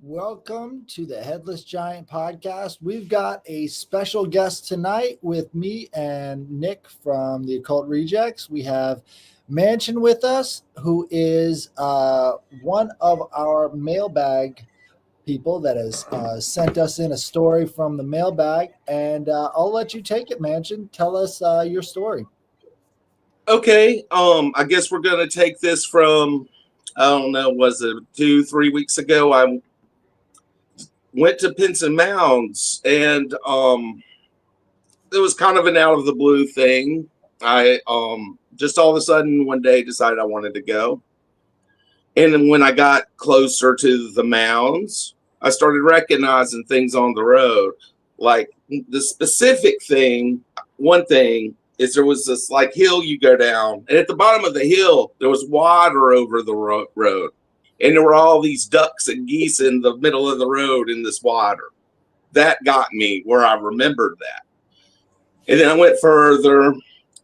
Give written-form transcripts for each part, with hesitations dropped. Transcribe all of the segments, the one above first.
Welcome to the Headless Giant podcast. We've got a special guest tonight with me and Nick from the Occult Rejects. We have Mansion with us, who is one of our mailbag people that has sent us in a story from the mailbag. And I'll let you take it, Mansion. Tell us your story. Okay. I guess we're gonna take this from I don't know, was it 2-3 weeks ago? I went to Pinson Mounds, and it was kind of an out of the blue thing. I just all of a sudden one day decided I wanted to go, and then when I got closer to the mounds, I started recognizing things on the road, like the specific thing. One thing is there was this like hill you go down, and at the bottom of the hill there was water over the road, and there were all these ducks and geese in the middle of the road in this water. That got me where I remembered that. And then I went further,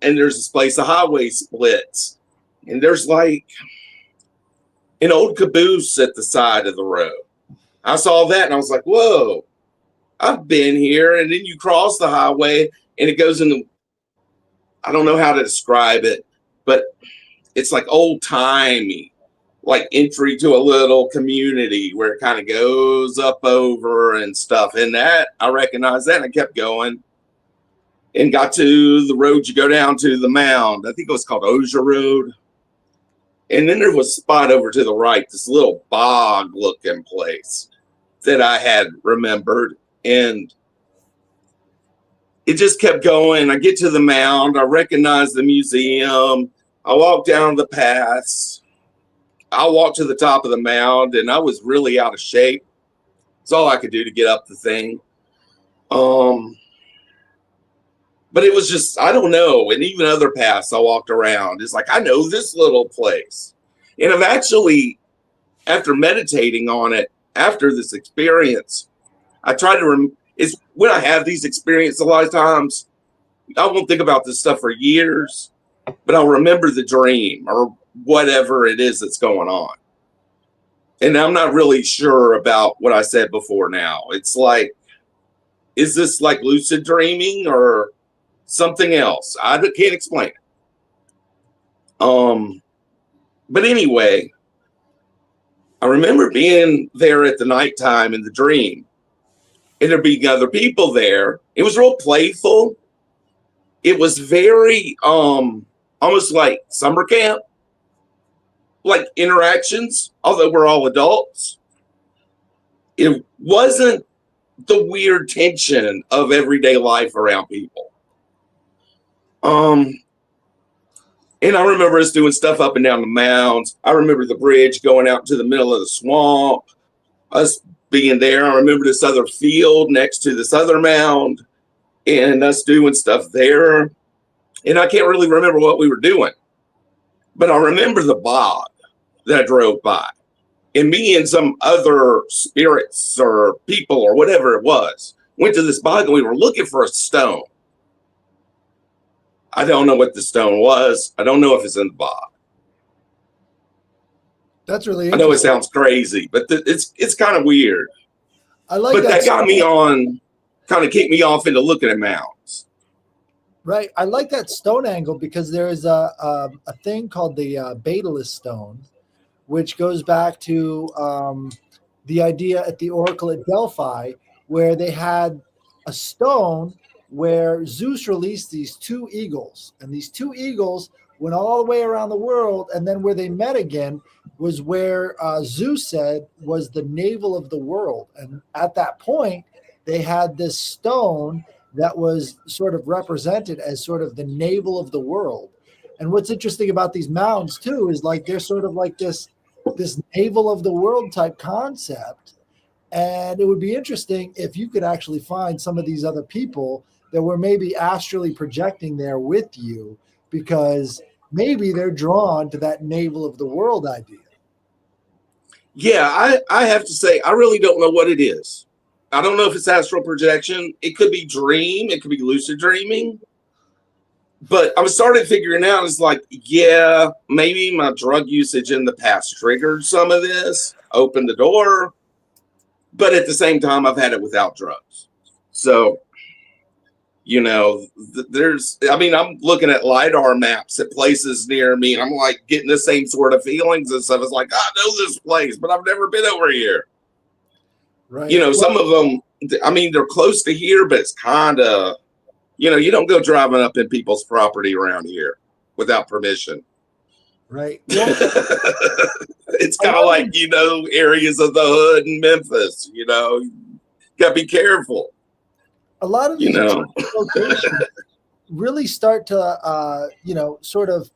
and there's this place, the highway splits, and there's like an old caboose at the side of the road. I saw that, and I was like, whoa, I've been here. And then you cross the highway, and it goes into, I don't know how to describe it, but it's like old-timey, like entry to a little community where it kind of goes up over and stuff. And that, I recognized that, and I kept going and got to the road you go down to the mound. I think it was called Osier Road. And then there was a spot over to the right, this little bog-looking place that I had remembered. And it just kept going. I get to the mound. I recognize the museum. I walk down the paths. I walked to the top of the mound, and I was really out of shape. It's all I could do to get up the thing. But it was just, I don't know. And even other paths I walked around, it's like, I know this little place. And I've actually, after meditating on it, after this experience, I try to, it's when I have these experiences a lot of times, I won't think about this stuff for years, but I'll remember the dream or whatever it is that's going on. And I'm not really sure about what I said before now. It's like, is this like lucid dreaming or something else? I can't explain it. But anyway, I remember being there at the nighttime in the dream, and there being other people there. It was real playful. It was very almost like summer camp, like interactions, although we're all adults. It wasn't the weird tension of everyday life around people. And I remember us doing stuff up and down the mounds. I remember the bridge going out to the middle of the swamp, us being there. I remember this other field next to this other mound, and us doing stuff there. And I can't really remember what we were doing, but I remember the bog that I drove by, and me and some other spirits or people or whatever it was went to this bog, and we were looking for a stone. I don't know what the stone was. I don't know if it's in the bog. That's really I know it sounds crazy, but it's kind of weird. I like but that got me on, kind of kicked me off into looking at mounds. Right. I like that stone angle because there is a thing called the Betalist stone, which goes back to the idea at the Oracle at Delphi, where they had a stone where Zeus released these two eagles, and these two eagles went all the way around the world, and then where they met again was where Zeus said was the navel of the world. And at that point, they had this stone that was sort of represented as sort of the navel of the world. And what's interesting about these mounds too is like they're sort of like this navel of the world type concept. And it would be interesting if you could actually find some of these other people that were maybe astrally projecting there with you, because maybe they're drawn to that navel of the world idea. Yeah, I have to say, I really don't know what it is. I don't know if it's astral projection. It could be dream. It could be lucid dreaming. But I started figuring out, it's like, yeah, maybe my drug usage in the past triggered some of this, opened the door. But at the same time, I've had it without drugs. So, you know, I'm looking at Lidar maps at places near me, and I'm like getting the same sort of feelings and stuff. It's like, I know this place, but I've never been over here. Right. You know, some of them, I mean, they're close to here, but it's kind of, you know, you don't go driving up in people's property around here without permission. Right. Well, it's kind of like, you know, areas of the hood in Memphis, you know, got to be careful. A lot of these locations really start to, you know, sort of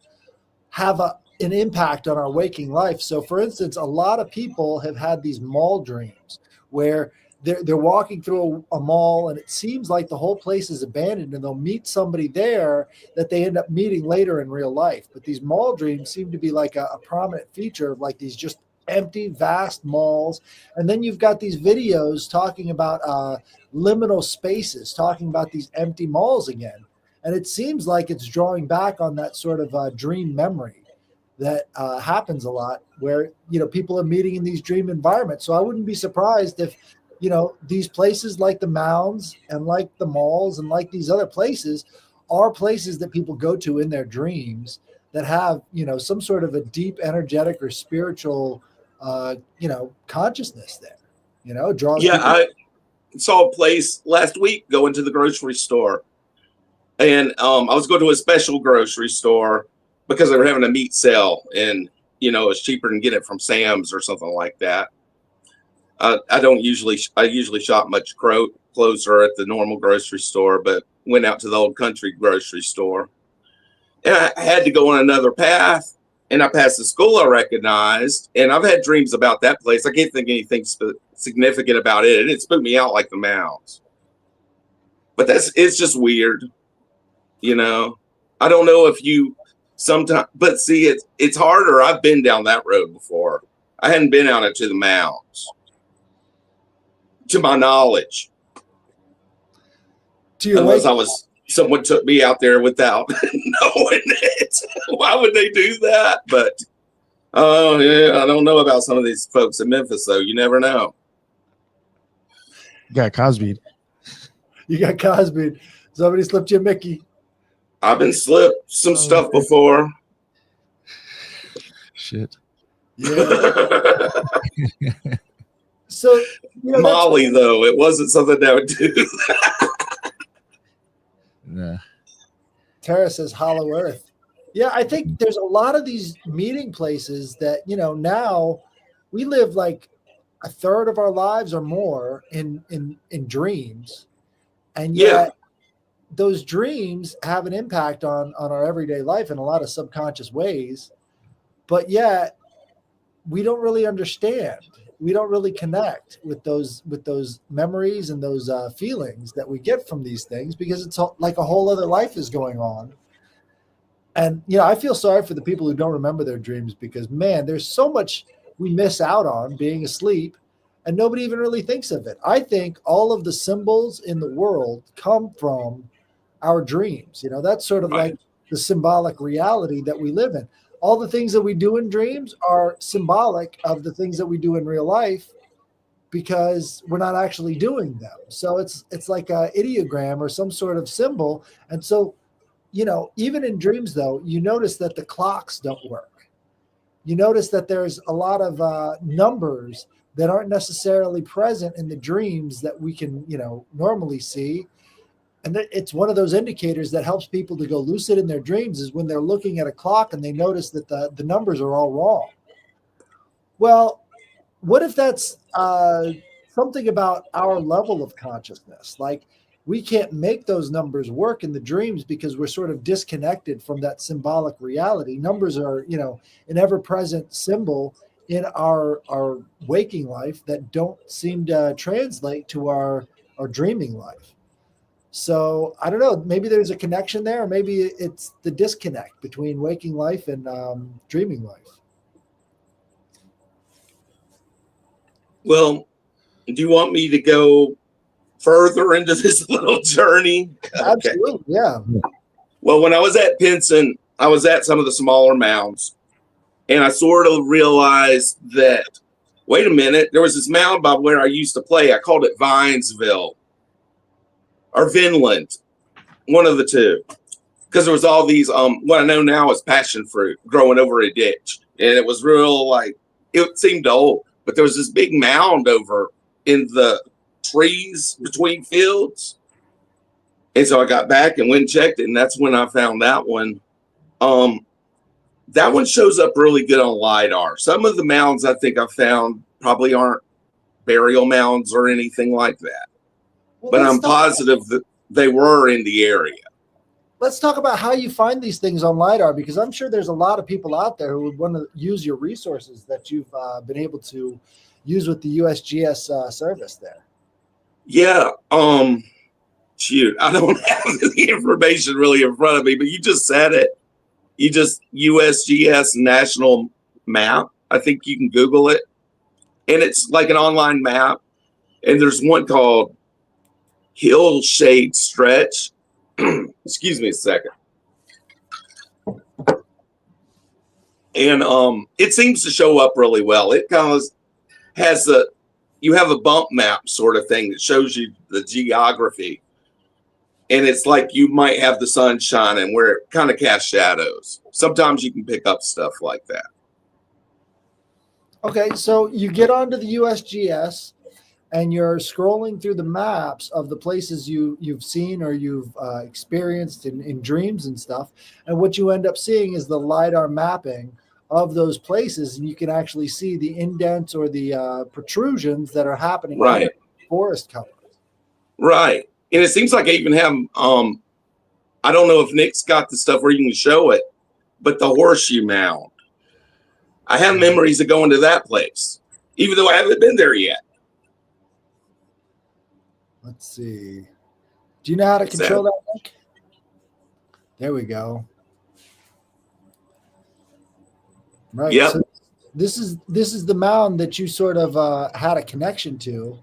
have an impact on our waking life. So, for instance, a lot of people have had these mall dreams where they're walking through a mall and it seems like the whole place is abandoned, and they'll meet somebody there that they end up meeting later in real life. But these mall dreams seem to be like a prominent feature of like these just empty, vast malls. And then you've got these videos talking about liminal spaces, talking about these empty malls again. And it seems like it's drawing back on that sort of dream memory that happens a lot where, you know, people are meeting in these dream environments. So I wouldn't be surprised if, you know, these places like the Mounds and like the malls and like these other places are places that people go to in their dreams that have, you know, some sort of a deep energetic or spiritual, you know, consciousness there, you know, draws. Yeah, I saw a place last week going to the grocery store, and I was going to a special grocery store because they were having a meat sale, and, you know, it's cheaper than get it from Sam's or something like that. I usually shop much closer at the normal grocery store, but went out to the old country grocery store. And I had to go on another path, and I passed the school I recognized, and I've had dreams about that place. I can't think anything significant about it. It didn't spook me out like the Mounds. But it's just weird, you know. I don't know if you sometimes, but see, it's harder. I've been down that road before. I hadn't been out into the Mounds, to my knowledge. Unless someone took me out there without knowing it. Why would they do that? But oh yeah, I don't know about some of these folks in Memphis, though. You never know. You got Cosby. You got Cosby. Somebody slipped you a Mickey. I've been slipped some stuff before. Shit. Yeah. So, you know, Molly, though, it wasn't something that would do. Nah. Tara says Hollow Earth. Yeah, I think there's a lot of these meeting places that, you know, now we live like a third of our lives or more in dreams. And yet those dreams have an impact on our everyday life in a lot of subconscious ways. But yet we don't really understand. We don't really connect with those memories and those feelings that we get from these things, because it's like a whole other life is going on. And, you know, I feel sorry for the people who don't remember their dreams, because, man, there's so much we miss out on being asleep and nobody even really thinks of it. I think all of the symbols in the world come from our dreams. You know, that's sort of like the symbolic reality that we live in. All the things that we do in dreams are symbolic of the things that we do in real life, because we're not actually doing them. So it's like an ideogram or some sort of symbol. And so, you know, even in dreams, though, you notice that the clocks don't work. You notice that there's a lot of numbers that aren't necessarily present in the dreams that we can, you know, normally see. And it's one of those indicators that helps people to go lucid in their dreams, is when they're looking at a clock and they notice that the numbers are all wrong. Well, what if that's something about our level of consciousness? Like, we can't make those numbers work in the dreams because we're sort of disconnected from that symbolic reality. Numbers are, you know, an ever-present symbol in our waking life that don't seem to translate to our dreaming life. So I don't know, maybe there's a connection there, or maybe it's the disconnect between waking life and dreaming life. Well, do you want me to go further into this little journey? Absolutely, okay. Yeah. Well, when I was at Pinson, I was at some of the smaller mounds, and I sort of realized that wait a minute, there was this mound by where I used to play. I called it Vinesville or Vinland, one of the two. Because there was all these, what I know now is passion fruit growing over a ditch. And it was real, like, it seemed old. But there was this big mound over in the trees between fields. And so I got back and went and checked it. And that's when I found that one. That one shows up really good on LiDAR. Some of the mounds I think I found probably aren't burial mounds or anything like that. Well, but I'm positive that they were in the area. Let's talk about how you find these things on LiDAR, because I'm sure there's a lot of people out there who would want to use your resources that you've been able to use with the USGS service there. Yeah. Shoot, I don't have the information really in front of me, but you just said it. You just USGS national map. I think you can Google it. And it's like an online map. And there's one called Hillshade Stretch. Excuse me a second. And it seems to show up really well. It kind of has you have a bump map sort of thing that shows you the geography. And it's like you might have the sun shining where it kind of casts shadows. Sometimes you can pick up stuff like that. Okay, so you get onto the USGS and you're scrolling through the maps of the places you've seen or you've experienced in dreams and stuff. And what you end up seeing is the LiDAR mapping of those places. And you can actually see the indents or the protrusions that are happening in the forest cover. Right. And it seems like I even have, I don't know if Nick's got the stuff where you can show it, but the horseshoe mound. I have memories of going to that place, even though I haven't been there yet. Let's see. Do you know how to control that, Nick? There we go. Right. Yep. So this is the mound that you sort of had a connection to.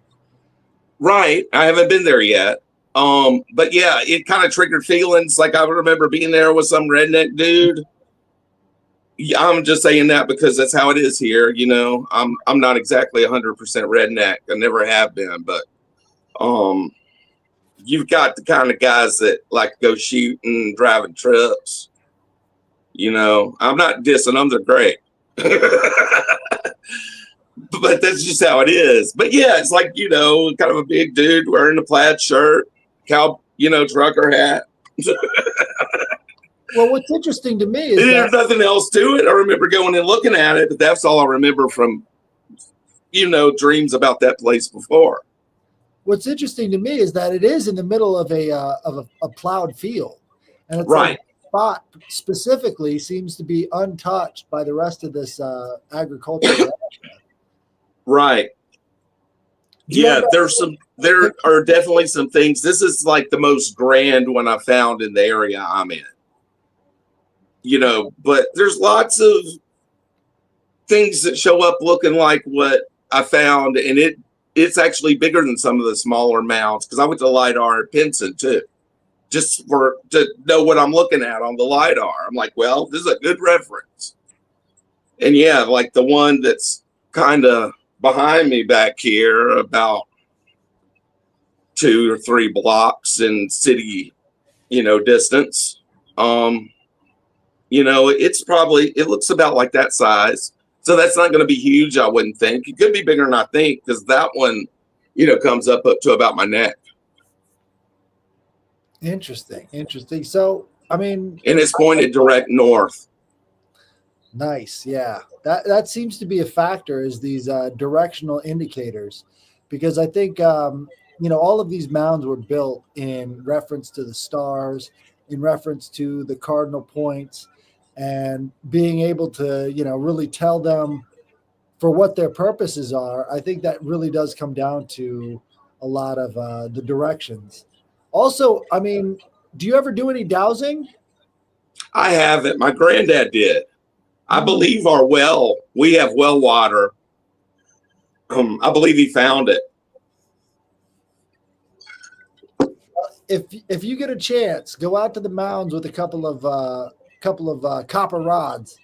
Right. I haven't been there yet. But yeah, it kind of triggered feelings. Like I remember being there with some redneck dude. Yeah, I'm just saying that because that's how it is here. You know, I'm not exactly 100% redneck. I never have been, but you've got the kind of guys that like to go shooting, driving trucks. You know, I'm not dissing them. They're great. But that's just how it is. But yeah, it's like, you know, kind of a big dude wearing a plaid shirt, trucker hat. Well, what's interesting to me is there's nothing else to it. I remember going and looking at it, but that's all I remember from, dreams about that place before. What's interesting to me is that it is in the middle of a plowed field, and it's right. Spot specifically seems to be untouched by the rest of this agriculture. Right. Yeah, there are definitely some things. This is like the most grand one I found in the area I'm in. But there's lots of things that show up looking like what I found, and it's actually bigger than some of the smaller mounds because I went to LiDAR at Pinson too, just to know what I'm looking at on the LiDAR. I'm like, well, this is a good reference. And yeah, like the one that's kind of behind me back here, about 2 or 3 blocks in city, distance. It looks about like that size. So that's not going to be huge, I wouldn't think. It could be bigger than I think because that one, comes up to about my neck. Interesting. So, and it's pointed direct north. Nice. Yeah. That seems to be a factor, is these directional indicators, because I think, all of these mounds were built in reference to the stars, in reference to the cardinal points, and being able to, really tell them for what their purposes are. I think that really does come down to a lot of the directions. Also, do you ever do any dowsing? I haven't. My granddad did. I believe we have well water. I believe he found it. If you get a chance, go out to the mounds with a couple of copper rods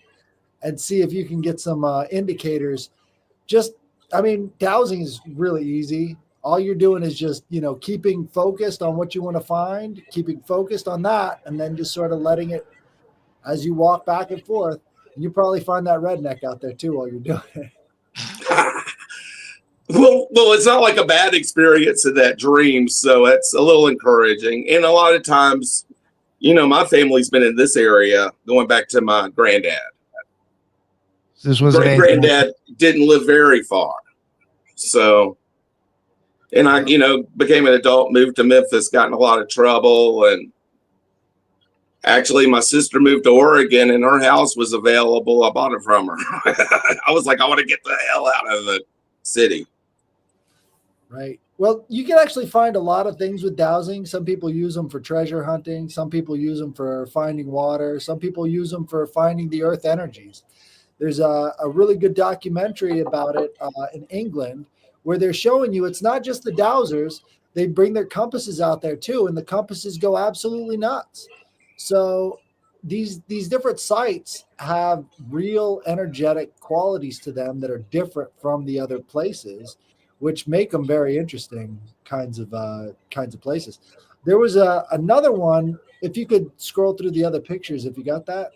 and see if you can get some indicators. Just I mean, dowsing is really easy. All you're doing is just, keeping focused on what you want to find, keeping focused on that, and then just sort of letting it as you walk back and forth. And you probably find that redneck out there too while you're doing it. Well, it's not like a bad experience in that dream, so it's a little encouraging. And a lot of times, my family's been in this area going back to my granddad. This was Granddad didn't live very far, so. And I, became an adult, moved to Memphis, got in a lot of trouble, and actually, my sister moved to Oregon, and her house was available. I bought it from her. I was like, I want to get the hell out of the city. Right. Well, you can actually find a lot of things with dowsing. Some people use them for treasure hunting. Some people use them for finding water. Some people use them for finding the earth energies. There's a really good documentary about it in England where they're showing you it's not just the dowsers. They bring their compasses out there too, and the compasses go absolutely nuts. So these different sites have real energetic qualities to them that are different from the other places, which make them very interesting kinds of places. There was another one. If you could scroll through the other pictures, if you got that.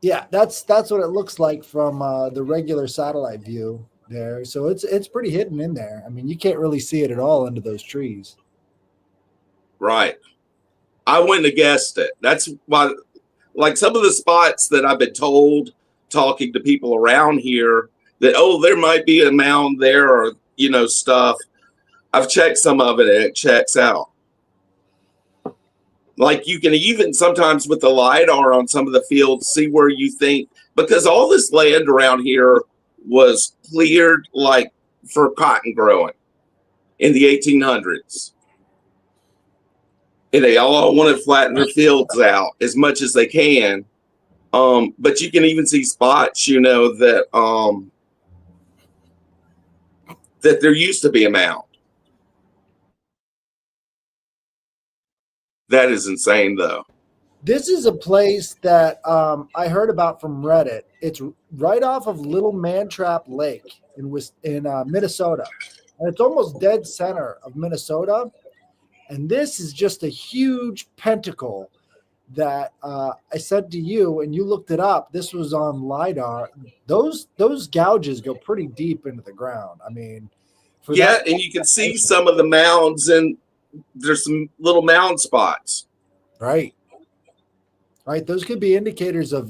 Yeah, that's what it looks like from the regular satellite view there. So it's pretty hidden in there. I mean, you can't really see it at all under those trees. Right. I wouldn't have guessed it. That's why, like some of the spots that I've been told, talking to people around here, that, there might be a mound there or, stuff. I've checked some of it and it checks out. Like you can even sometimes with the Lidar on some of the fields see where you think, because all this land around here was cleared like for cotton growing in the 1800s. And they all want to flatten their fields out as much as they can. But you can even see spots, that that there used to be a mound. That is insane, though. This is a place that I heard about from Reddit. It's right off of Little Mantrap Lake in Minnesota. And it's almost dead center of Minnesota. And this is just a huge pentacle that I sent to you, and you looked it up. This was on Lidar. Those gouges go pretty deep into the ground. I mean, and you can see some of the mounds, and there's some little mound spots. Right. Those could be indicators of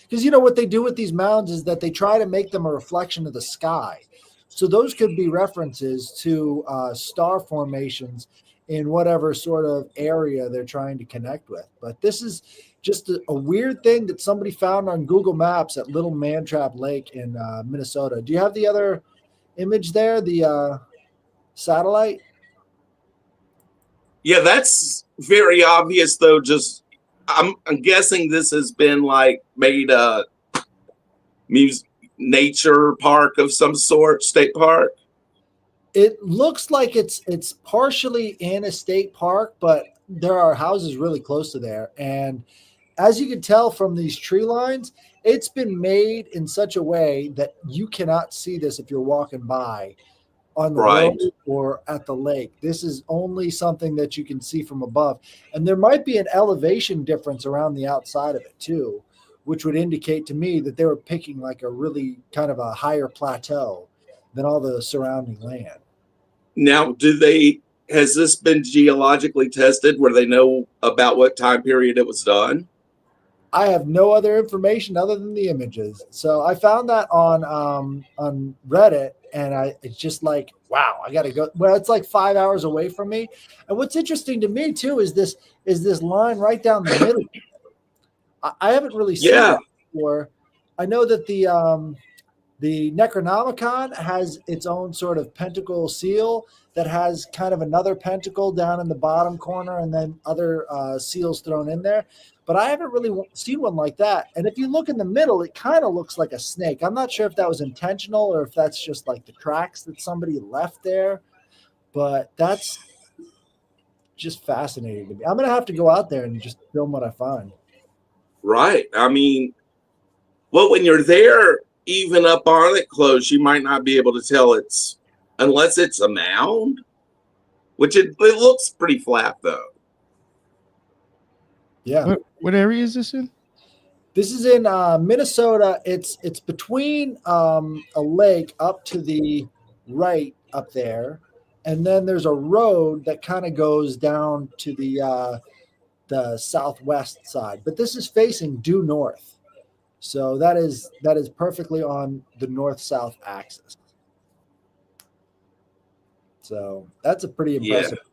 because what they do with these mounds is that they try to make them a reflection of the sky. So those could be references to star formations in whatever sort of area they're trying to connect with. But this is just a weird thing that somebody found on Google Maps at Little Mantrap Lake in Minnesota. Do you have the other image there, the satellite? Yeah, that's very obvious, though. Just I'm guessing this has been like made a nature park of some sort, state park. It looks like it's partially in a state park, but there are houses really close to there. And as you can tell from these tree lines, it's been made in such a way that you cannot see this if you're walking by on the road or at the lake. This is only something that you can see from above. And there might be an elevation difference around the outside of it too, which would indicate to me that they were picking like a really kind of a higher plateau than all the surrounding land. Now, has this been geologically tested where they know about what time period it was done? I have no other information other than the images. So I found that on Reddit, and it's just like, wow, I got to go. Well, it's like 5 hours away from me. And what's interesting to me too is this line right down the middle. I haven't really seen that before. I know that the Necronomicon has its own sort of pentacle seal that has kind of another pentacle down in the bottom corner and then other seals thrown in there. But I haven't really seen one like that. And if you look in the middle, it kind of looks like a snake. I'm not sure if that was intentional or if that's just like the tracks that somebody left there. But that's just fascinating to me. I'm going to have to go out there and just film what I find. Right. I mean, Well, when you're there, even up on it close, you might not be able to tell unless it's a mound, which it looks pretty flat though. Yeah. What area is this in? This is in Minnesota. It's between a lake up to the right up there, and then there's a road that kind of goes down to the southwest side. But this is facing due north, so that is perfectly on the north-south axis. So that's a pretty impressive. Yeah.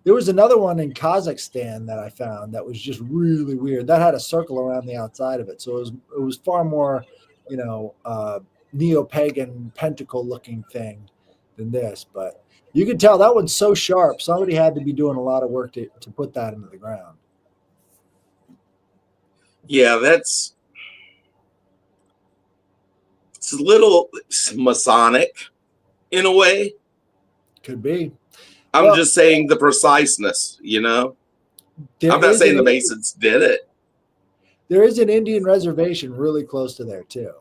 There was another one in Kazakhstan that I found that was just really weird. That had a circle around the outside of it, so it was far more, neo-pagan pentacle-looking thing than this. But you could tell that one's so sharp. Somebody had to be doing a lot of work to put that into the ground. Yeah, it's a little Masonic in a way. Could be. I'm just saying the preciseness, I'm not saying the Masons did it. There is an Indian reservation really close to there too.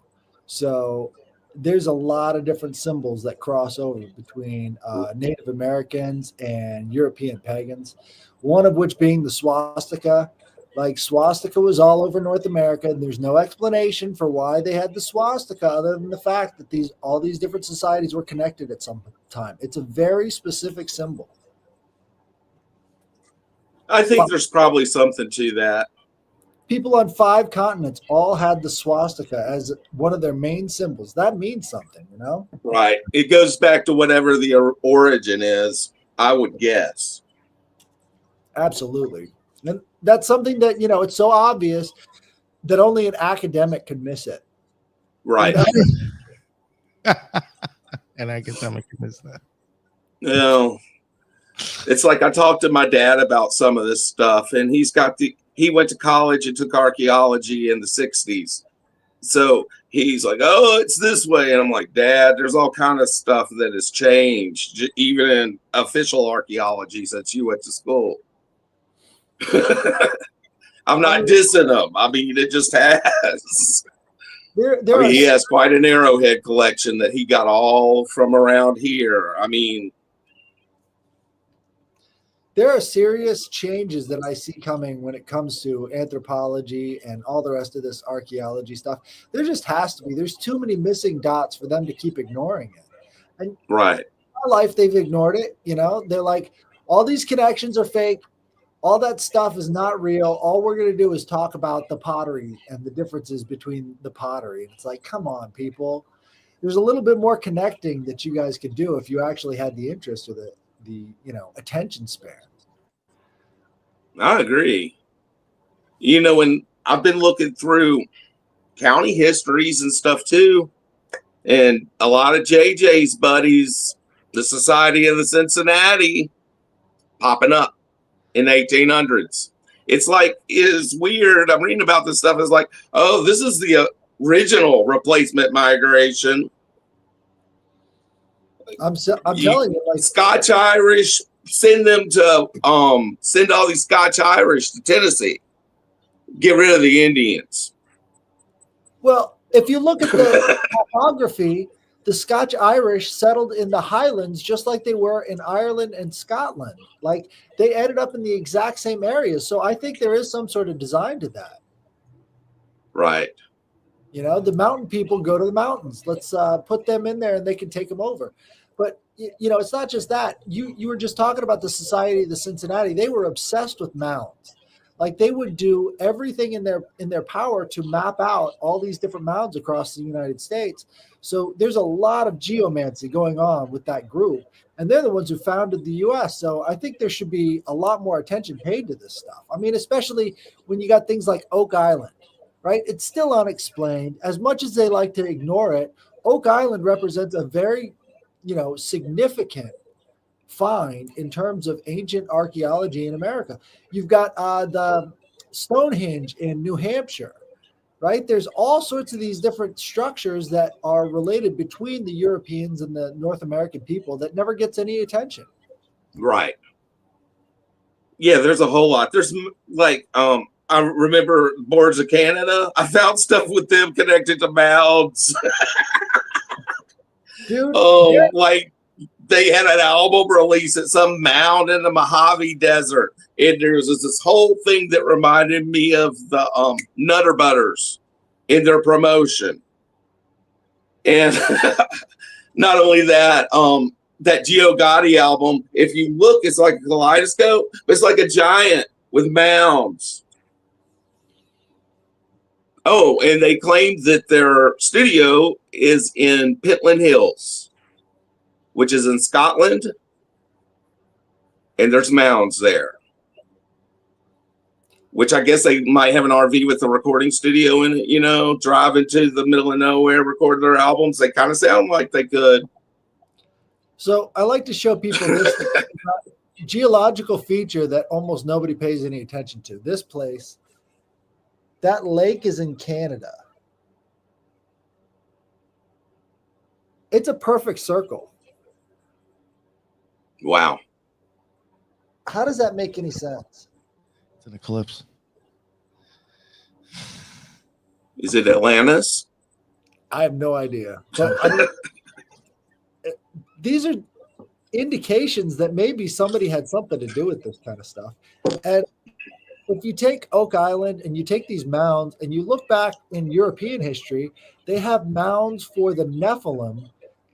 So there's a lot of different symbols that cross over between Native Americans and European pagans, one of which being the swastika. Like swastika was all over North America, and there's no explanation for why they had the swastika other than the fact that all these different societies were connected at some time. It's a very specific symbol. I think there's probably something to that. People on 5 continents all had the swastika as one of their main symbols. That means something, Right. It goes back to whatever the origin is, I would guess. Absolutely. And that's something that, it's so obvious that only an academic could miss it. Right. An academic could miss that. No. It's like I talked to my dad about some of this stuff, and he went to college and took archaeology in the 60s. So he's like, oh, it's this way. And I'm like, Dad, there's all kind of stuff that has changed, even in official archaeology since you went to school. I'm not dissing him. I mean, it just has. He has quite an arrowhead collection that he got all from around here. I mean, there are serious changes that I see coming when it comes to anthropology and all the rest of this archaeology stuff. There just has to be. There's too many missing dots for them to keep ignoring it. And right. In my life, they've ignored it. They're like, all these connections are fake. All that stuff is not real. All we're going to do is talk about the pottery and the differences between the pottery. And it's like, come on, people. There's a little bit more connecting that you guys could do if you actually had the interest or the attention span. I agree. When I've been looking through county histories and stuff too, and a lot of JJ's buddies, the Society of the Cincinnati, popping up in the 1800s. It's like, it's weird. I'm reading about this stuff. It's like, oh, this is the original replacement migration. I'm telling you, like Scotch Irish, send all these Scotch Irish to Tennessee. Get rid of the Indians. Well, if you look at the topography, the Scotch Irish settled in the Highlands just like they were in Ireland and Scotland. Like they ended up in the exact same areas. So I think there is some sort of design to that. Right. The mountain people go to the mountains. Let's put them in there and they can take them over. But, it's not just that. You were just talking about the Society of the Cincinnati. They were obsessed with mounds. Like they would do everything in their power to map out all these different mounds across the United States. So there's a lot of geomancy going on with that group. And they're the ones who founded the U.S. So I think there should be a lot more attention paid to this stuff. I mean, especially when you got things like Oak Island, right? It's still unexplained. As much as they like to ignore it, Oak Island represents a very, significant find in terms of ancient archaeology in America. You've got the Stonehenge in New Hampshire, right? There's all sorts of these different structures that are related between the Europeans and the North American people that never gets any attention. Right. Yeah, there's a whole lot. There's like I remember Boards of Canada. I found stuff with them connected to Mounds. Dude, Like they had an album release at some mound in the Mojave Desert. And there was this whole thing that reminded me of the Nutter Butters in their promotion. And not only that, that Gio Gotti album, if you look, it's like a kaleidoscope, but it's like a giant with mounds. Oh, and they claimed that their studio is in Pentland Hills, which is in Scotland, and there's mounds there. Which I guess they might have an RV with a recording studio in it, you know, drive into the middle of nowhere, record their albums. They kind of sound like they could. So I like to show people this geological feature that almost nobody pays any attention to. This place, that lake is in Canada. It's a perfect circle. Wow. How does that make any sense? It's an eclipse. Is it Atlantis? I have no idea. But I mean, these are indications that maybe somebody had something to do with this kind of stuff. And if you take Oak Island and you take these mounds and you look back in European history, they have mounds for the Nephilim,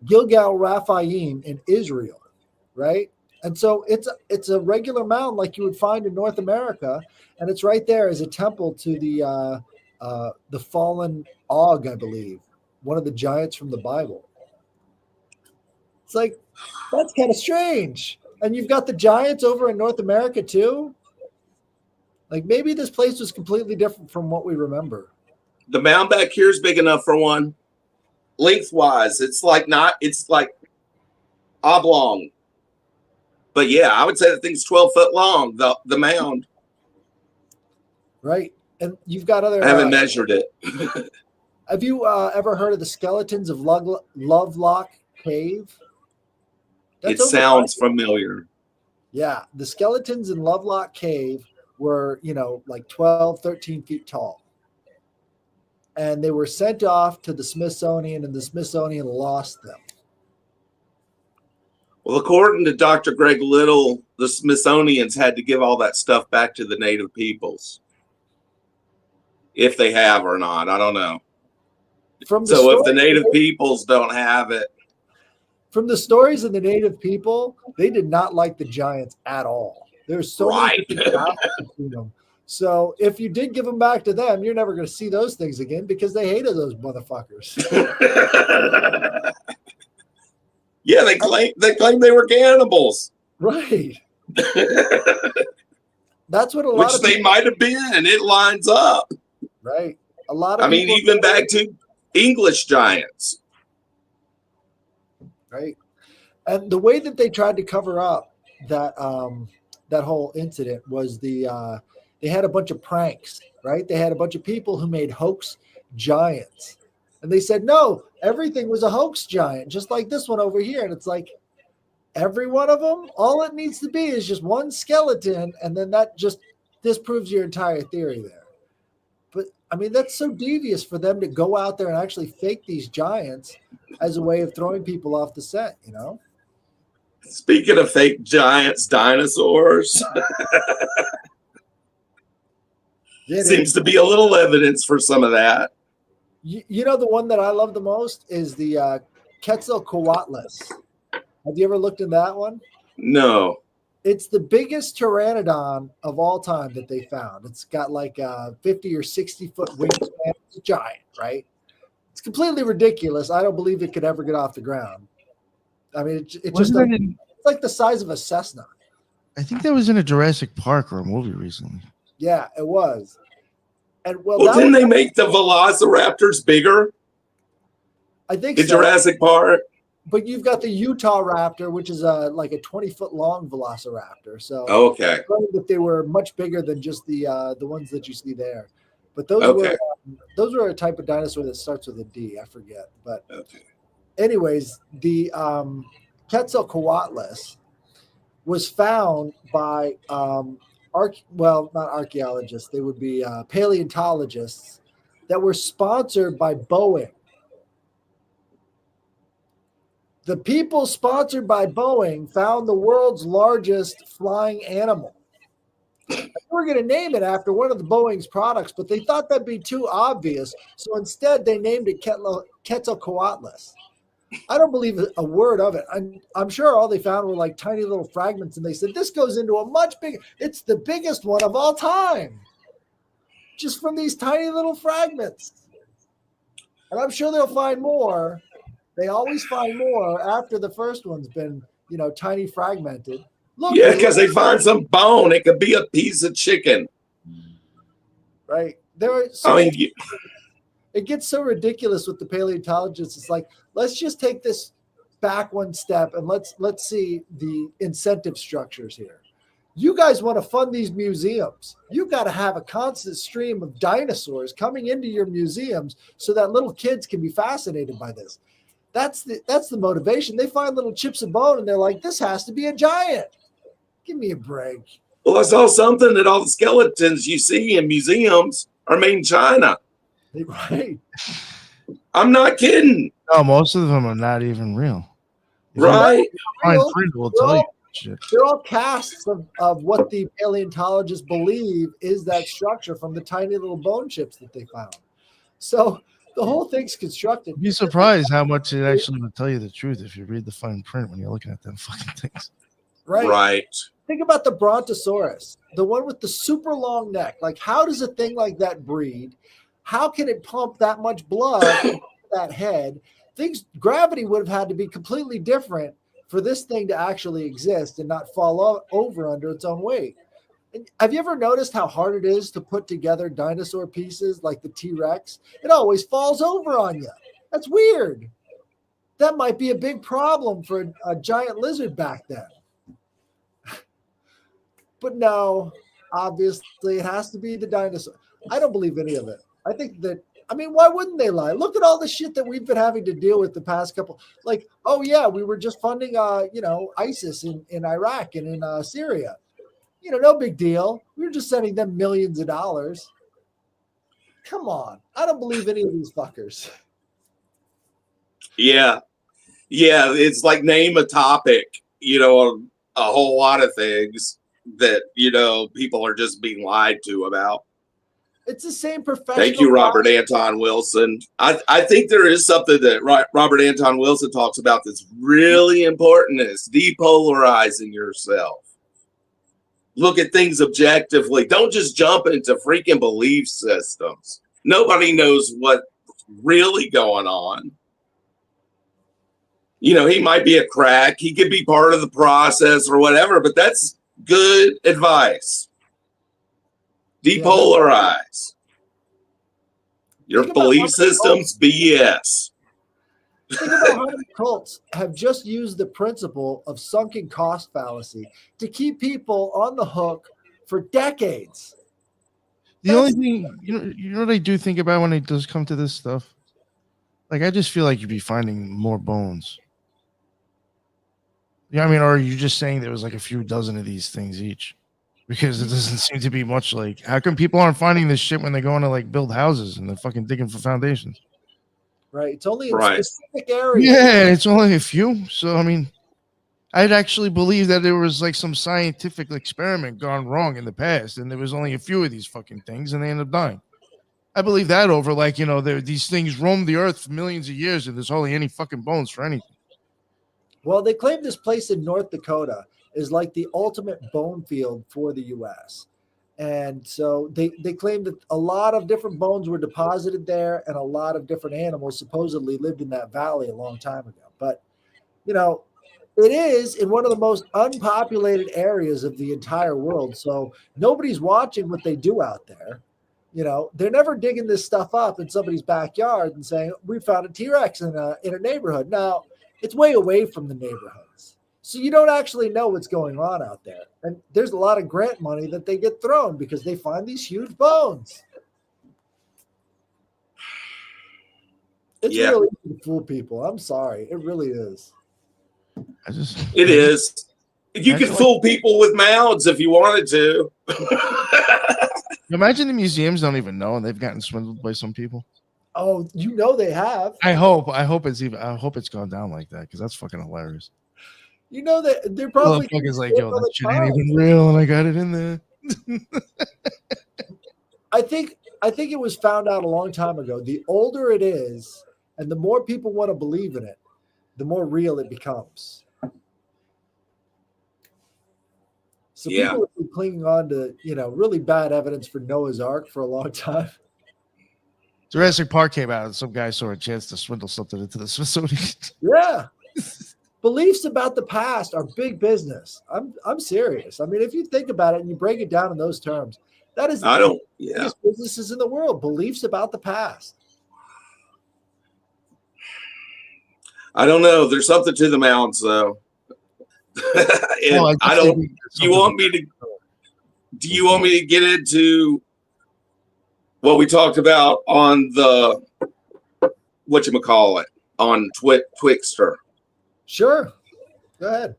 Gilgal Raphaim in Israel, right? And so it's a regular mound like you would find in North America, and it's right there as a temple to the fallen Og, I believe, one of the giants from the Bible. It's like, that's kind of strange. And you've got the giants over in North America too. Like maybe this place was completely different from what we remember. The mound back here is big enough for one. Lengthwise, it's like oblong. But yeah, I would say the thing's 12 foot long, the mound. Right. And you've got other... I haven't measured it. Have you ever heard of the skeletons of Lovelock Cave? It sounds familiar. Yeah. The skeletons in Lovelock Cave were, like 12, 13 feet tall. And they were sent off to the Smithsonian, and the Smithsonian lost them. Well, according to Dr. Greg Little, the Smithsonians had to give all that stuff back to the native peoples. If they have or not, I don't know. So if the native peoples don't have it. From the stories of the native people, they did not like the giants at all. There's so many between them. So if you did give them back to them, you're never going to see those things again because they hated those motherfuckers. Yeah, they claim they were cannibals. Right. That's what a lot of people, they might have been. It lines up. Right. A lot of even back to English giants. Right. And the way that they tried to cover up that that whole incident was they had a bunch of pranks, right? They had a bunch of people who made hoax giants. And they said, no, everything was a hoax giant, just like this one over here. And it's like, every one of them, all it needs to be is just one skeleton. And then that just disproves your entire theory there. But I mean, that's so devious for them to go out there and actually fake these giants as a way of throwing people off the set, Speaking of fake giants, dinosaurs. Seems to be a little evidence for some of that. You know, the one that I love the most is the Quetzalcoatlus. Have you ever looked into that one? No. It's the biggest pteranodon of all time that they found. It's got like a 50 or 60 foot wingspan. It's a giant, right? It's completely ridiculous. I don't believe it could ever get off the ground. I mean, it just it's like the size of a Cessna. I think that was in a Jurassic Park or a movie recently. Yeah, it was. And well didn't they make the velociraptors bigger? I think in Jurassic Park. But you've got the Utah raptor, which is like a 20-foot long velociraptor. So okay, that they were much bigger than just the ones that you see there. But those were a type of dinosaur that starts with a D. I forget. But anyways, the Quetzalcoatlus was found by well, not archaeologists. They would be paleontologists that were sponsored by Boeing. The people sponsored by Boeing found the world's largest flying animal. They were going to name it after one of the Boeing's products, but they thought that'd be too obvious. So instead, they named it Quetzalcoatlus. I don't believe a word of it. I'm sure all they found were like tiny little fragments, and they said this goes into a much bigger. It's the biggest one of all time, just from these tiny little fragments. And I'm sure they'll find more. They always find more after the first one's been, tiny fragmented. Look, yeah, because they find some bone. It could be a piece of chicken. Right. It gets so ridiculous with the paleontologists. It's like, let's just take this back one step and let's see the incentive structures here. You guys want to fund these museums. You got to have a constant stream of dinosaurs coming into your museums so that little kids can be fascinated by this. That's the motivation. They find little chips of bone and they're like, this has to be a giant. Give me a break. Well, I saw something that all the skeletons you see in museums are made in China. Right. I'm not kidding. No, most of them are not even real. Right. Fine print will tell you shit. They're all casts of what the paleontologists believe is that structure from the tiny little bone chips that they found. So the whole thing's constructed. You'd be surprised how much it actually will tell you the truth if you read the fine print when you're looking at them fucking things. Right. Think about the Brontosaurus, the one with the super long neck. Like, how does a thing like that breed? How can it pump that much blood into that head? Gravity would have had to be completely different for this thing to actually exist and not fall over under its own weight. And have you ever noticed how hard it is to put together dinosaur pieces like the T-Rex? It always falls over on you. That's weird. That might be a big problem for a giant lizard back then. But no, obviously it has to be the dinosaur. I don't believe any of it. I think that, why wouldn't they lie? Look at all the shit that we've been having to deal with the past couple. Like, oh yeah, we were just funding, ISIS in Iraq and in Syria. No big deal. We were just sending them millions of dollars. Come on. I don't believe any of these fuckers. Yeah. Yeah. It's like name a topic, a whole lot of things that, people are just being lied to about. It's the same professional. Thank you, Robert Anton Wilson. I think there is something that Robert Anton Wilson talks about that's really important is depolarizing yourself. Look at things objectively. Don't just jump into freaking belief systems. Nobody knows what's really going on. He might be a crack. He could be part of the process or whatever, but that's good advice. Depolarize. Your belief system's BS. Think about how many cults have just used the principle of sunken cost fallacy to keep people on the hook for decades. The only thing, you know what I do think about when it does come to this stuff? Like, I just feel like you'd be finding more bones. Yeah, or are you just saying there was like a few dozen of these things each? Because it doesn't seem to be much. Like, how come people aren't finding this shit when they're going to like build houses and they're fucking digging for foundations? Right. It's only in specific areas. Yeah, it's only a few. So, I'd actually believe that there was like some scientific experiment gone wrong in the past and there was only a few of these fucking things and they end up dying. I believe that over like, these things roam the earth for millions of years and there's hardly any fucking bones for anything. Well, they claim this place in North Dakota is like the ultimate bone field for the U.S. And so they claim that a lot of different bones were deposited there and a lot of different animals supposedly lived in that valley a long time ago. But, it is in one of the most unpopulated areas of the entire world. So nobody's watching what they do out there. They're never digging this stuff up in somebody's backyard and saying, we found a T-Rex in a neighborhood. Now, it's way away from the neighborhoods. So you don't actually know what's going on out there. And there's a lot of grant money that they get thrown because they find these huge bones. It's really easy to fool people. I'm sorry. It really is. It is. You could fool people with Mounds if you wanted to. Imagine the museums don't even know and they've gotten swindled by some people. Oh, you know they have. I hope it's gone down like that because that's fucking hilarious. You know that they're The probably motherfucker's like, yo, all that the shit ain't time. even real, and I got it in there. I think it was found out a long time ago. The older it is, and the more people want to believe in it, the more real it becomes. So Yeah. people have been clinging on to, really bad evidence for Noah's Ark for a long time. Jurassic Park came out, and some guy saw a chance to swindle something into the Smithsonian. Yeah. Beliefs about the past are big business. I'm serious. I mean, if you think about it and you break it down in those terms, that is the biggest businesses in the world. Beliefs about the past. I don't know. There's something to the Mounds, though. And I don't. Do you want me to get into what we talked about on the whatchamacallit on Twixter? Sure. Go ahead.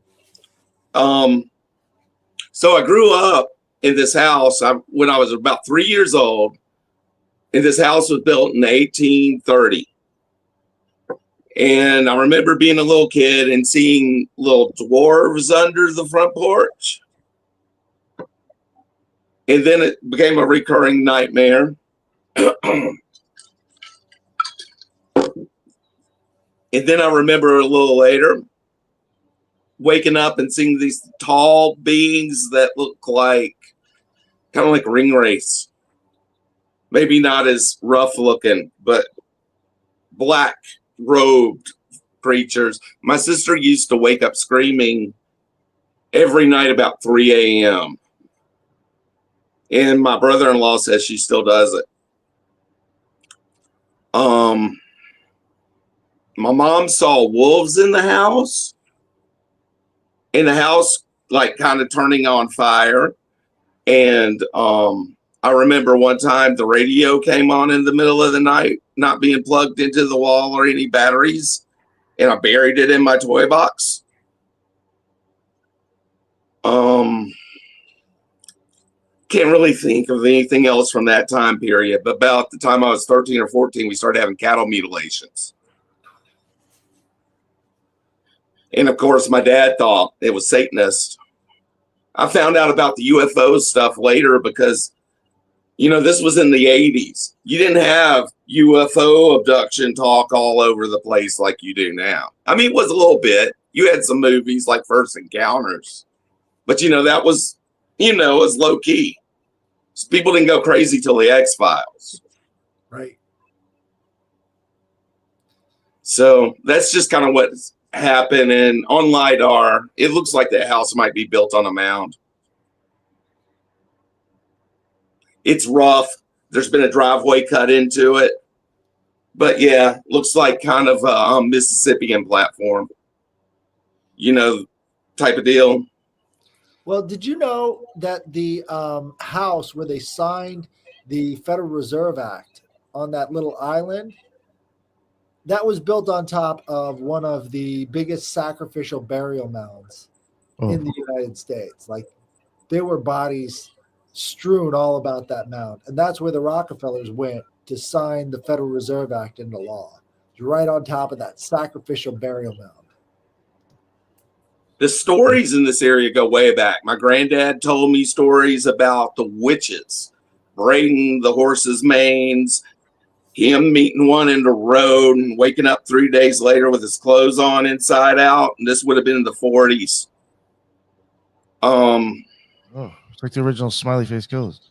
So I grew up in this house when I was about 3 years old. And this house was built in 1830. And I remember being a little kid and seeing little dwarves under the front porch. And then it became a recurring nightmare. And then I remember a little later waking up and seeing these tall beings that look like kind of like ringwraiths. Maybe not as rough looking, but black robed creatures. My sister used to wake up screaming every night about 3 a.m. And my brother-in-law says she still does it. My mom saw wolves in the house, like kind of turning on fire. And I remember one time the radio came on in the middle of the night, not being plugged into the wall or any batteries, and I buried it in my toy box. Can't really think of anything else from that time period. But about the time I was 13 or 14, we started having cattle mutilations. And of course, my dad thought it was Satanist. I found out about the UFO stuff later because, this was in the 80s. You didn't have UFO abduction talk all over the place like you do now. I mean, it was a little bit. You had some movies like First Encounters. But, that was, it was low key. So people didn't go crazy till the X-Files. Right. So that's just kind of what happened. And on Lidar, it looks like the house might be built on a mound. It's rough. There's been a driveway cut into it. But yeah, looks like kind of a Mississippian platform. Type of deal. Well, did you know that the house where they signed the Federal Reserve Act on that little island, that was built on top of one of the biggest sacrificial burial mounds in the United States? Like, there were bodies strewn all about that mound. And that's where the Rockefellers went to sign the Federal Reserve Act into law. It's right on top of that sacrificial burial mound. The stories in this area go way back. My granddad told me stories about the witches braiding the horses' manes, him meeting one in the road and waking up 3 days later with his clothes on inside out. And this would have been in the 40s. It's like the original Smiley Face Ghost.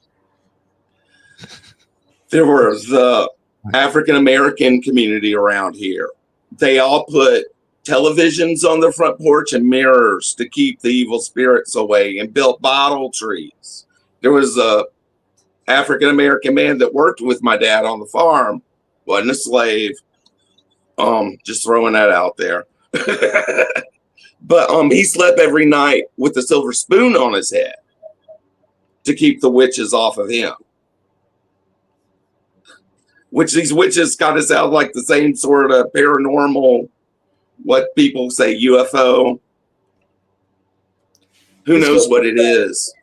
There was the African American community around here. They all put televisions on their front porch and mirrors to keep the evil spirits away, and built bottle trees. There was a African American man that worked with my dad on the farm, wasn't a slave. Just throwing that out there. But he slept every night with a silver spoon on his head to keep the witches off of him. Which these witches kind of sound like the same sort of paranormal, what people say UFO. Who knows what it is?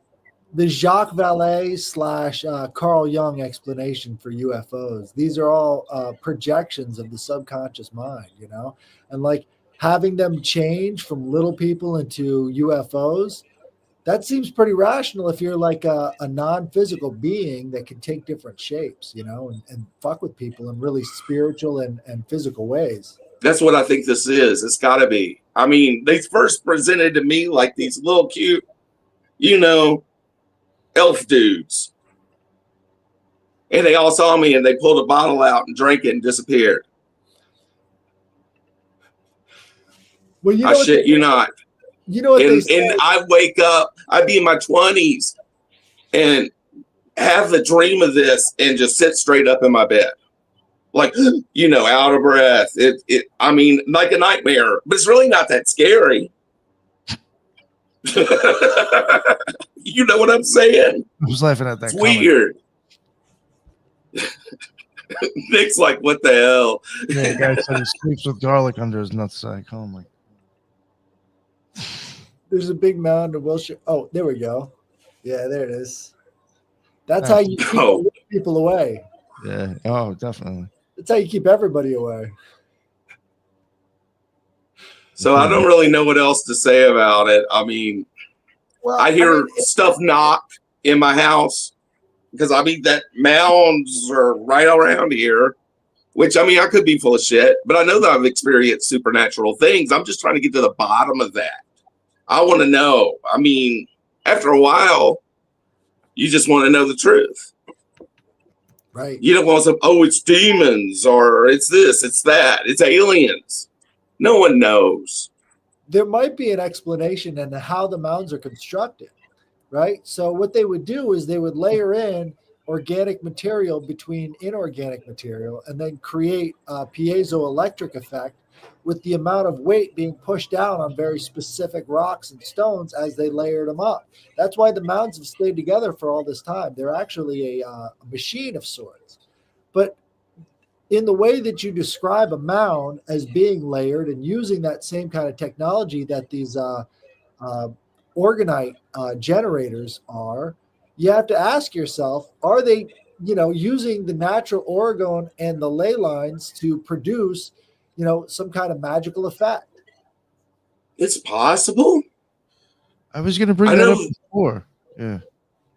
the Jacques Vallée / Carl Jung explanation for UFOs. These are all projections of the subconscious mind, and like having them change from little people into UFOs. That seems pretty rational if you're like a non-physical being that can take different shapes, and fuck with people in really spiritual and physical ways. That's what I think this is. It's got to be. I mean, they first presented to me like these little cute, elf dudes. And they all saw me and they pulled a bottle out and drank it and disappeared. Well, I shit you not. You know what they say? And I wake up, I'd be in my 20s and have the dream of this and just sit straight up in my bed. Like, out of breath. I mean, like a nightmare, but it's really not that scary. You know what I'm saying? I was laughing at that. It's weird. Nick's like, what the hell? Yeah, the guy said he sleeps with garlic under his nutsack. Oh my. There's a big mound of Wilshire. Oh, there we go. Yeah, there it is. That's how you keep people away. Yeah. Oh, definitely. That's how you keep everybody away. So I don't really know what else to say about it. I mean, I hear stuff knock in my house because that mounds are right around here, which I could be full of shit, but I know that I've experienced supernatural things. I'm just trying to get to the bottom of that. I want to know. I mean, after a while, you just want to know the truth. Right. You don't want some, it's demons or it's this, it's that, it's aliens. No one knows. There might be an explanation in how the mounds are constructed, right? So what they would do is they would layer in organic material between inorganic material and then create a piezoelectric effect with the amount of weight being pushed down on very specific rocks and stones as they layered them up. That's why the mounds have stayed together for all this time. They're actually a machine of sorts. But in the way that you describe a mound as being layered and using that same kind of technology that these orgonite generators are, you have to ask yourself, are they, using the natural orgone and the ley lines to produce, some kind of magical effect? It's possible. I was going to bring that up before. Yeah.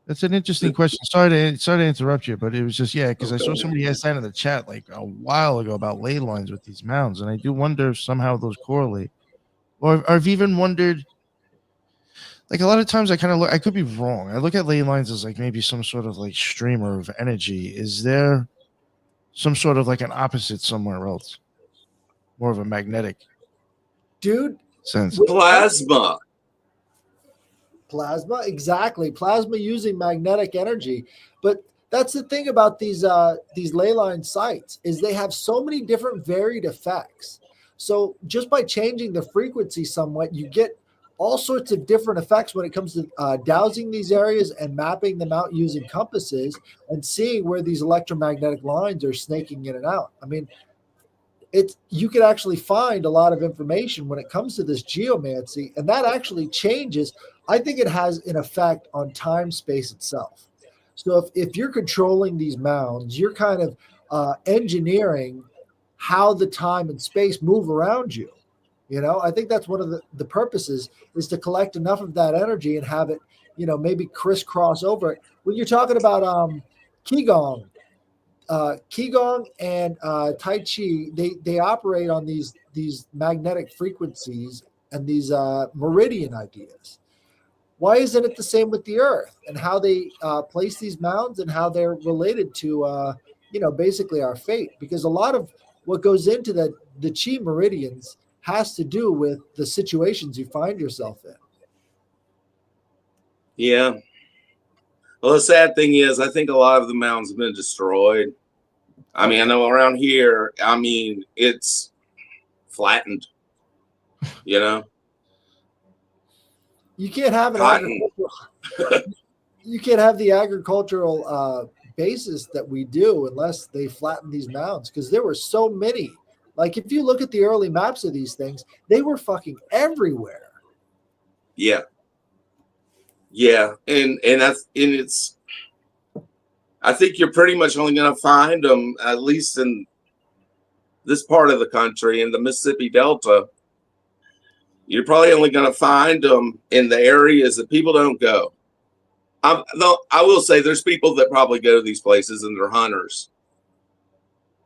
That's an interesting question. Sorry to interrupt you, but it was just, because I saw somebody ask that in the chat like a while ago about ley lines with these mounds. And I do wonder if somehow those correlate. Or I've even wondered, like a lot of times I kind of look, I could be wrong. I look at ley lines as like maybe some sort of like streamer of energy. Is there some sort of like an opposite somewhere else? More of a magnetic sense. Plasma, exactly. Plasma using magnetic energy. But that's the thing about these ley line sites is they have so many different varied effects. So just by changing the frequency somewhat, you get all sorts of different effects when it comes to dowsing these areas and mapping them out using compasses and seeing where these electromagnetic lines are snaking in and out. I mean, you could actually find a lot of information when it comes to this geomancy, and that actually changes. I think it has an effect on time space itself. So if you're controlling these mounds, you're kind of engineering how the time and space move around you. I think that's one of the purposes is to collect enough of that energy and have it, maybe crisscross over it. When you're talking about Qigong and Tai Chi, they operate on these magnetic frequencies and these meridian ideas. Why isn't it the same with the Earth and how they place these mounds and how they're related to, basically our fate? Because a lot of what goes into the Chi meridians has to do with the situations you find yourself in. Yeah. Well, the sad thing is, I think a lot of the mounds have been destroyed. I mean, I know around here, it's flattened, You can't have you can't have the agricultural basis that we do unless they flatten these mounds, because there were so many. Like, if you look at the early maps of these things, they were fucking everywhere. Yeah. Yeah, and it's. I think you're pretty much only going to find them, at least in this part of the country, in the Mississippi Delta. You're probably only going to find them in the areas that people don't go. Though I will say there's people that probably go to these places and they're hunters,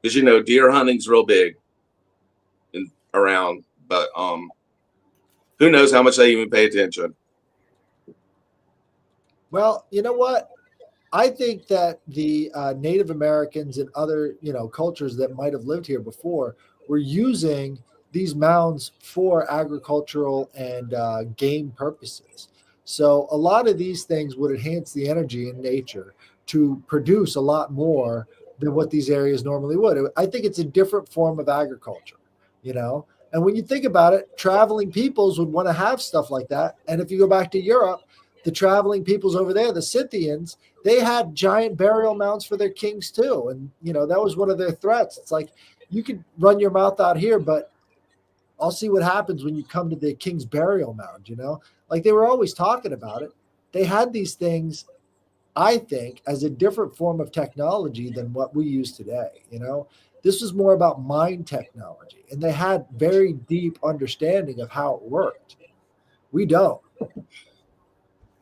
because deer hunting's real big around. But who knows how much they even pay attention. Well, you know what? I think that the Native Americans and other, cultures that might have lived here before were using these mounds for agricultural and game purposes. So a lot of these things would enhance the energy in nature to produce a lot more than what these areas normally would. I think it's a different form of agriculture, And when you think about it, traveling peoples would want to have stuff like that. And if you go back to Europe, the traveling peoples over there, the Scythians, they had giant burial mounds for their kings too. And, that was one of their threats. It's like, you could run your mouth out here, but I'll see what happens when you come to the king's burial mound, Like they were always talking about it. They had these things, I think, as a different form of technology than what we use today, This was more about mind technology, and they had very deep understanding of how it worked. We don't.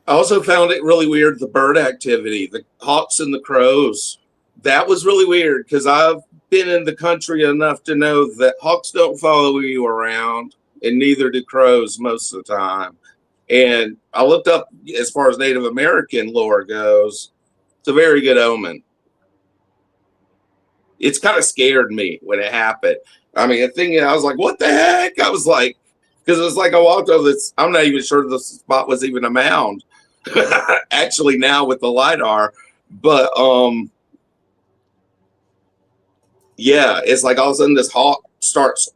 I also found it really weird, the bird activity, the hawks and the crows. That was really weird, because I've been in the country enough to know that hawks don't follow you around, and neither do crows most of the time. And I looked up, as far as Native American lore goes, it's a very good omen. It's kind of scared me when it happened. I mean, I was like, what the heck? I was like, because it was like I walked over this, I'm not even sure the spot was even a mound. Actually, now with the Lidar. But yeah, it's like all of a sudden this hawk starts,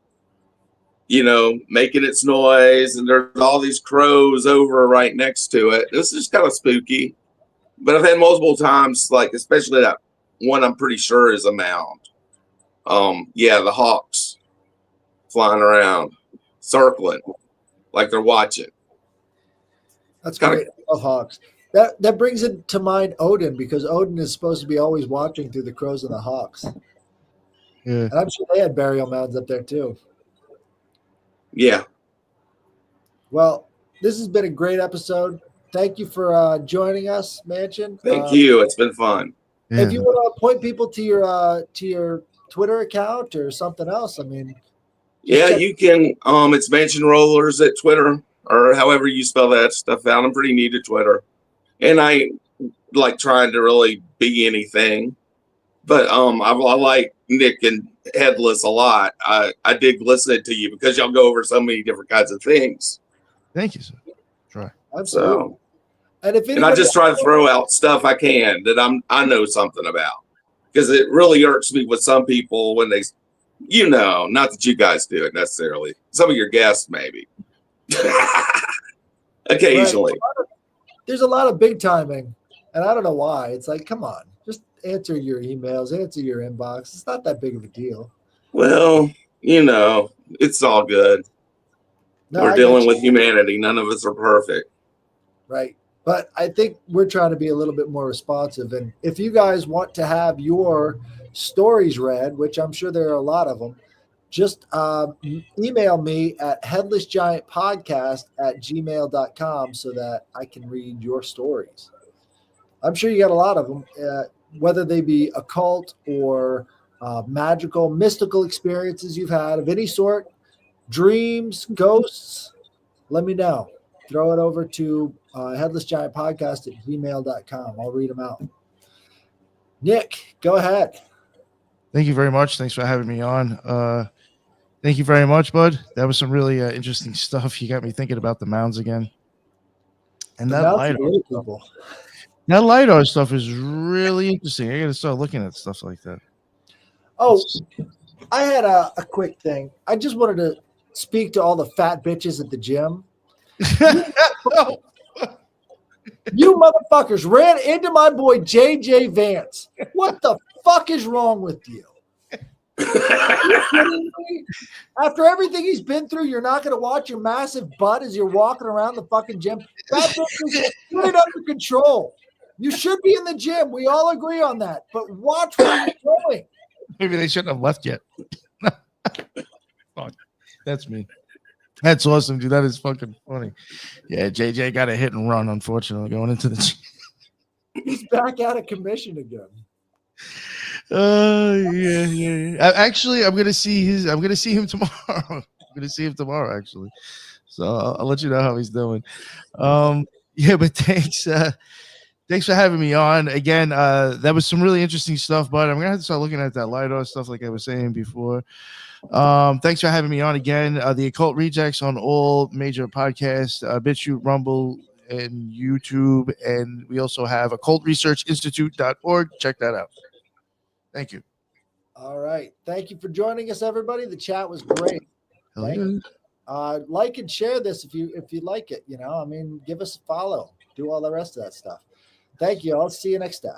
making its noise, and there's all these crows over right next to it. This is kind of spooky. But I've had multiple times, like especially that one I'm pretty sure is a mound. Yeah, the hawks flying around, circling, like they're watching. That's great. I love hawks. That brings it to mind Odin, because Odin is supposed to be always watching through the crows and the hawks. Yeah. And I'm sure they had burial mounds up there too. Yeah. Well, this has been a great episode. Thank you for joining us, Mansion. Thank you. It's been fun. Yeah. If you want to point people to your Twitter account or something else, I mean. Yeah, you can. It's Mansion Rollers at Twitter, or however you spell that stuff out. I'm pretty new to Twitter, and I like trying to really be anything. But I like Nick and Headless a lot. I dig listening to you because y'all go over so many different kinds of things. Thank you, sir. Try. Absolutely. And I just try to throw out stuff I can that I know something about, because it really irks me with some people when they, not that you guys do it necessarily. Some of your guests maybe. Occasionally. Right. There's a lot of big timing, and I don't know why. It's like, come on, just answer your emails, answer your inbox. It's not that big of a deal. Well, it's all good. No, we're dealing with humanity. None of us are perfect. Right. But I think we're trying to be a little bit more responsive. And if you guys want to have your stories read, which I'm sure there are a lot of them, just email me at headlessgiantpodcast@gmail.com so that I can read your stories. I'm sure you got a lot of them, whether they be occult or magical, mystical experiences you've had of any sort, dreams, ghosts. Let me know. Throw it over to headlessgiantpodcast@gmail.com. I'll read them out. Nick, go ahead. Thank you very much. Thanks for having me on. Thank you very much, bud. That was some really interesting stuff. You got me thinking about the mounds again. And that Lidar stuff is really interesting. I got to start looking at stuff like that. Oh, I had a quick thing. I just wanted to speak to all the fat bitches at the gym. You motherfuckers ran into my boy JJ Vance. What the fuck is wrong with you? After everything he's been through, you're not going to watch your massive butt as you're walking around the fucking gym. That thing is right under control. You should be in the gym. We all agree on that. But watch where you're going. Maybe they shouldn't have left yet. Fuck. That's me. That's awesome, dude. That is fucking funny. Yeah, JJ got a hit and run, unfortunately, going into the gym. He's back out of commission again. Yeah. Actually, I'm gonna see him tomorrow. I'm gonna see him tomorrow, actually. So I'll let you know how he's doing. Yeah, but thanks for having me on again. That was some really interesting stuff, but I'm gonna have to start looking at that Lidar stuff, like I was saying before. Thanks for having me on again. The Occult Rejects on all major podcasts, BitChute, Rumble, and YouTube, and we also have occultresearchinstitute.org. Check that out. Thank you. All right. Thank you for joining us, everybody. The chat was great. Hell yeah. Like and share this if you like it. I mean, give us a follow. Do all the rest of that stuff. Thank you. I'll see you next time.